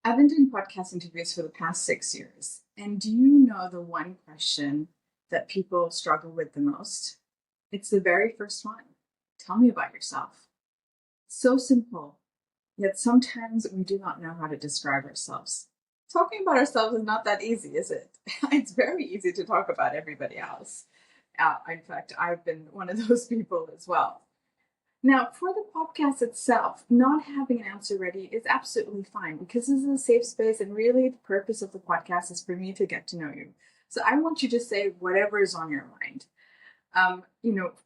I've been doing podcast interviews for the past 6 years. And do you know the one question that people struggle with the most? It's the very first one. Tell me about yourself. So simple, yet sometimes we do not know how to describe ourselves. Talking about ourselves is not that easy, is it? It's very easy to talk about everybody else. In fact, I've been one of those people as well. Now, for the podcast itself, not having an answer ready is absolutely fine because this is a safe space, and really the purpose of the podcast is for me to get to know you. So I want you to say whatever is on your mind.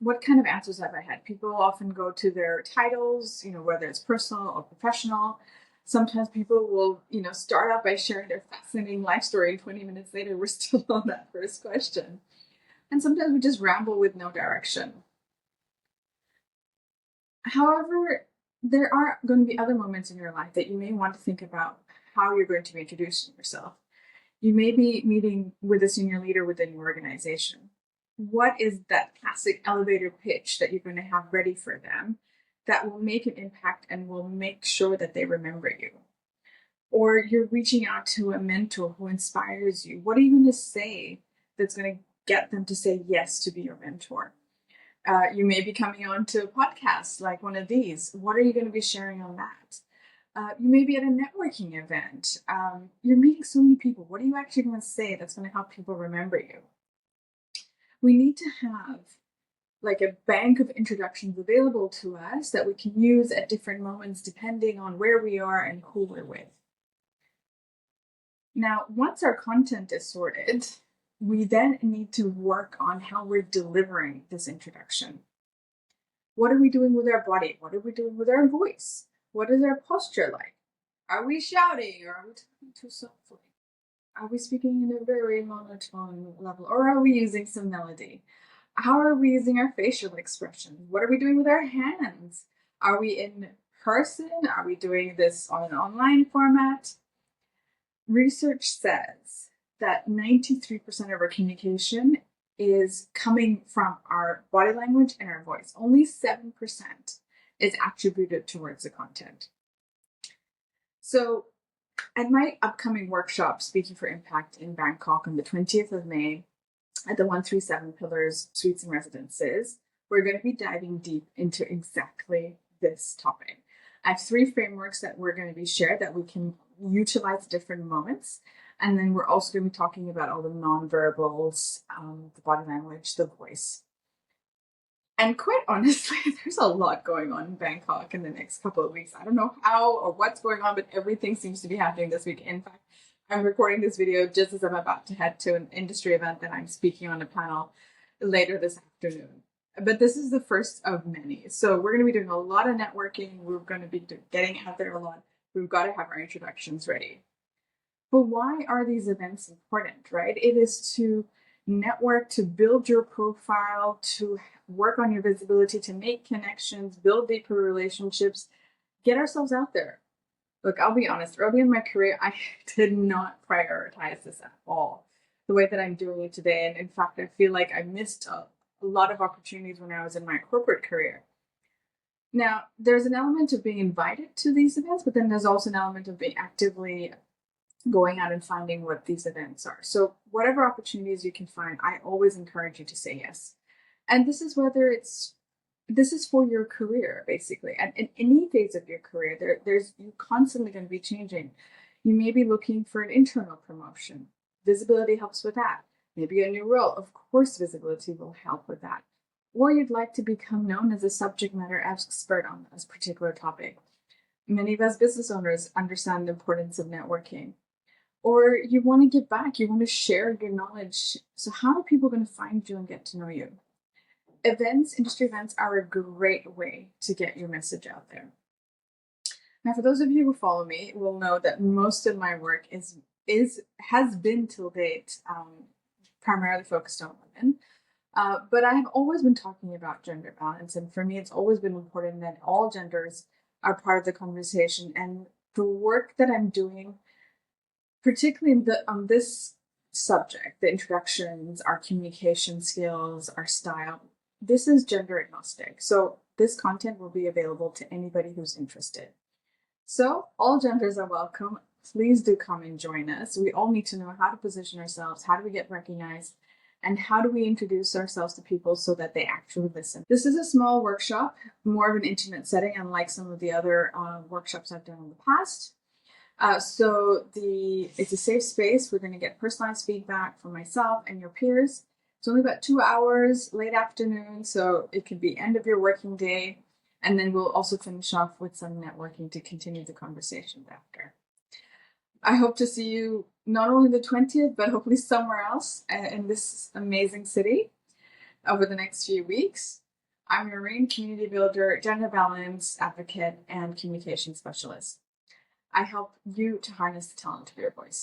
What kind of answers have I had? People often go to their titles, whether it's personal or professional. Sometimes people will, start out by sharing their fascinating life story, and 20 minutes later, we're still on that first question. And sometimes we just ramble with no direction. However, there are going to be other moments in your life that you may want to think about how you're going to be introducing yourself. You may be meeting with a senior leader within your organization. What is that classic elevator pitch that you're going to have ready for them that will make an impact and will make sure that they remember you? Or you're reaching out to a mentor who inspires you. What are you going to say that's going to get them to say yes to be your mentor? You may be coming on to a podcast like one of these. What are you going to be sharing on that? You may be at a networking event. You're meeting so many people. What are you actually going to say that's going to help people remember you? We need to have like a bank of introductions available to us that we can use at different moments depending on where we are and who we're with. Now, once our content is sorted, we then need to work on how we're delivering this introduction. What are we doing with our body? What are we doing with our voice? What is our posture like? Are we shouting or are we talking too softly? Are we speaking in a very monotone level or are we using some melody? How are we using our facial expressions? What are we doing with our hands? Are we in person? Are we doing this on an online format? Research says that 93% of our communication is coming from our body language and our voice. Only 7% is attributed towards the content. So, at my upcoming workshop, Speaking for Impact in Bangkok on the 20th of May at the 137 Pillars Suites and Residences, we're going to be diving deep into exactly this topic. I have 3 frameworks that we're going to be shared that we can utilize different moments. And then we're also going to be talking about all the nonverbals, the body language, the voice. And quite honestly, there's a lot going on in Bangkok in the next couple of weeks. I don't know how or what's going on, but everything seems to be happening this week. In fact, I'm recording this video just as I'm about to head to an industry event that I'm speaking on a panel later this afternoon. But this is the first of many. So we're going to be doing a lot of networking. We're going to be getting out there a lot. We've got to have our introductions ready. But why are these events important, right? It is to network, to build your profile, to work on your visibility, to make connections, build deeper relationships, get ourselves out there. Look, I'll be honest, early in my career, I did not prioritize this at all the way that I'm doing it today. And in fact, I feel like I missed a lot of opportunities when I was in my corporate career. Now, there's an element of being invited to these events, but then there's also an element of being actively going out and finding what these events are. So whatever opportunities you can find, I always encourage you to say yes. And this is for your career, basically. And in any phase of your career, you're constantly going to be changing. You may be looking for an internal promotion. Visibility helps with that. Maybe a new role. Of course, visibility will help with that. Or you'd like to become known as a subject matter expert on this particular topic. Many of us business owners understand the importance of networking. Or you want to give back, you want to share your knowledge. So how are people going to find you and get to know you? Industry events are a great way to get your message out there. Now, for those of you who follow me, will know that most of my work has been till date primarily focused on women. But I have always been talking about gender balance, and for me, it's always been important that all genders are part of the conversation. And the work that I'm doing, particularly on this subject, the introductions, our communication skills, our style, this is gender agnostic. So this content will be available to anybody who's interested. So all genders are welcome. please do come and join us. We all need to know how to position ourselves, how do we get recognized, and how do we introduce ourselves to people so that they actually listen. This is a small workshop, more of an intimate setting, unlike some of the other workshops I've done in the past. It's a safe space. We're going to get personalized feedback from myself and your peers. It's only about 2 hours, late afternoon, so it could be end of your working day. And then we'll also finish off with some networking to continue the conversations after. I hope to see you not only the 20th, but hopefully somewhere else in this amazing city over the next few weeks. I'm a marine community builder, gender balance advocate, and communication specialist. I help you to harness the talent of your voice.